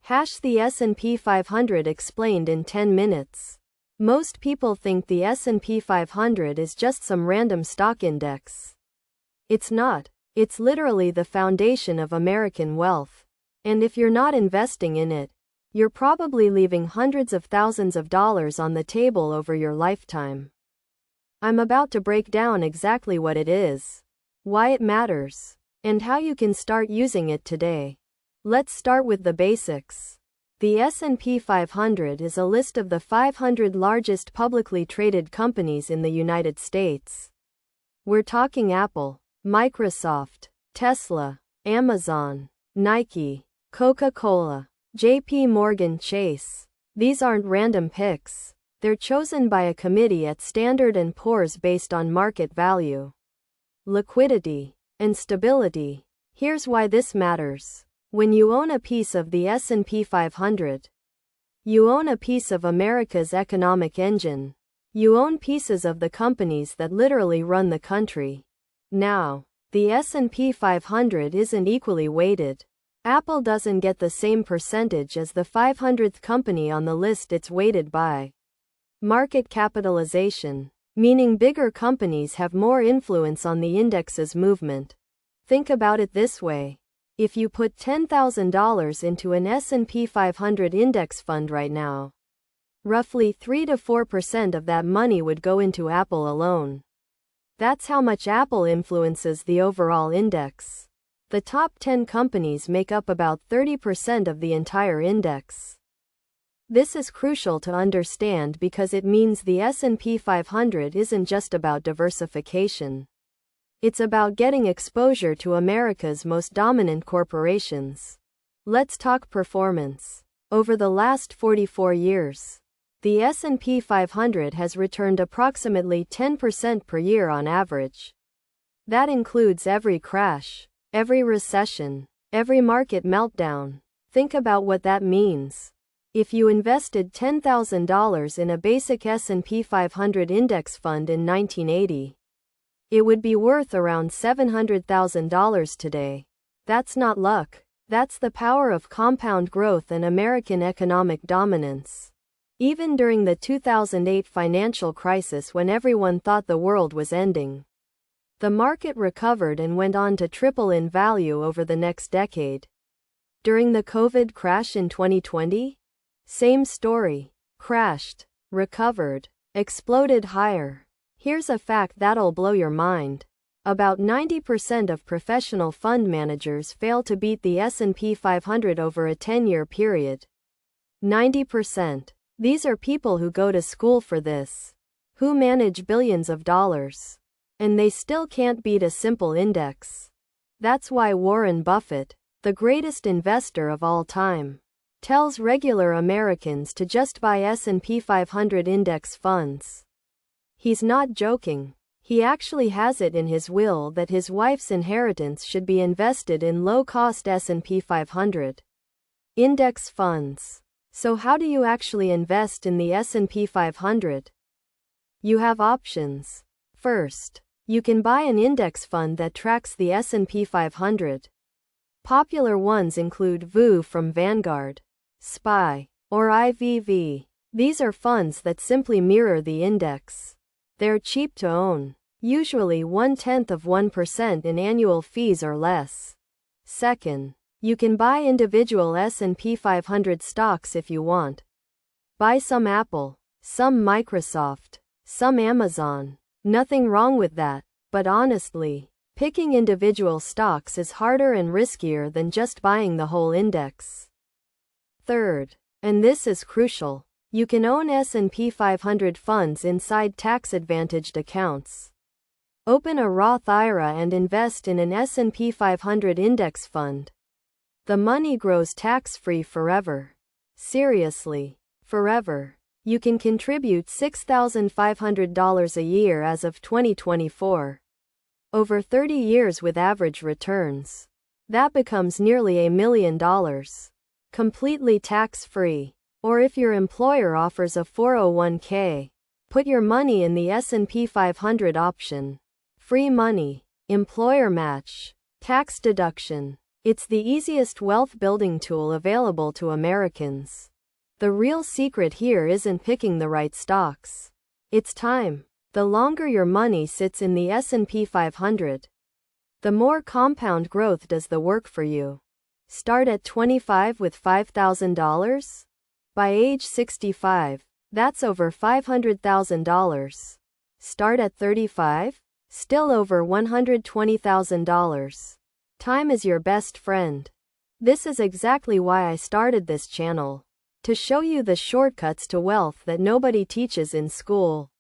The S&P 500 explained in 10 minutes. Most people think the S&P 500 is just some random stock index. It's not. It's literally the foundation of American wealth. And if you're not investing in it, you're probably leaving hundreds of thousands of dollars on the table over your lifetime. I'm about to break down exactly what it is, why it matters, and how you can start using it today. Let's start with the basics. The S&P 500 is a list of the 500 largest publicly traded companies in the United States. We're talking Apple, Microsoft, Tesla, Amazon, Nike, Coca-Cola, J.P. Morgan Chase. These aren't random picks. They're chosen by a committee at Standard & Poor's based on market value, liquidity, and stability. Here's why this matters. When you own a piece of the S&P 500, you own a piece of America's economic engine. You own pieces of the companies that literally run the country. Now, the S&P 500 isn't equally weighted. Apple doesn't get the same percentage as the 500th company on the list. It's weighted by market capitalization, meaning bigger companies have more influence on the index's movement. Think about it this way. If you put $10,000 into an S&P 500 index fund right now, roughly 3 to 4% of that money would go into Apple alone. That's how much Apple influences the overall index. The top 10 companies make up about 30% of the entire index. This is crucial to understand because it means the S&P 500 isn't just about diversification. It's about getting exposure to America's most dominant corporations. Let's talk performance. Over the last 44 years, the S&P 500 has returned approximately 10% per year on average. That includes every crash, every recession, every market meltdown. Think about what that means. If you invested $10,000 in a basic S&P 500 index fund in 1980, it would be worth around $700,000 today. That's not luck. That's the power of compound growth and American economic dominance. Even during the 2008 financial crisis, when everyone thought the world was ending, the market recovered and went on to triple in value over the next decade. During the COVID crash in 2020, same story. Crashed, recovered, exploded higher. Here's a fact that'll blow your mind. About 90% of professional fund managers fail to beat the S&P 500 over a 10-year period. 90%. These are people who go to school for this, who manage billions of dollars, and they still can't beat a simple index. That's why Warren Buffett, the greatest investor of all time, tells regular Americans to just buy S&P 500 index funds. He's not joking. He actually has it in his will that his wife's inheritance should be invested in low-cost S&P 500 index funds. So how do you actually invest in the S&P 500? You have options. First, you can buy an index fund that tracks the S&P 500. Popular ones include VOO from Vanguard, SPY, or IVV. These are funds that simply mirror the index. They're cheap to own, usually 0.1% in annual fees or less. Second, you can buy individual S&P 500 stocks if you want. Buy some Apple, some Microsoft, some Amazon. Nothing wrong with that, but honestly, picking individual stocks is harder and riskier than just buying the whole index. Third, and this is crucial, you can own S&P 500 funds inside tax-advantaged accounts. Open a Roth IRA and invest in an S&P 500 index fund. The money grows tax-free forever. Seriously, forever. You can contribute $6,500 a year as of 2024. Over 30 years with average returns. That becomes nearly $1 million. Completely tax-free. Or if your employer offers a 401k, put your money in the S&P 500 option. Free money, employer match, tax deduction. It's the easiest wealth building tool available to Americans. The real secret here isn't picking the right stocks. It's time. The longer your money sits in the S&P 500, the more compound growth does the work for you. Start at 25 with $5,000? By age 65, that's over $500,000. Start at 35? Still over $120,000. Time is your best friend. This is exactly why I started this channel. To show you the shortcuts to wealth that nobody teaches in school.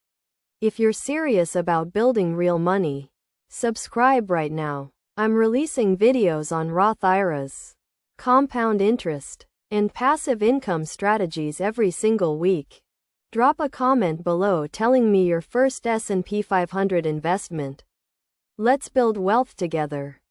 If you're serious about building real money, subscribe right now. I'm releasing videos on Roth IRAs, compound interest, and passive income strategies every single week. Drop a comment below telling me your first S&P 500 investment. Let's build wealth together.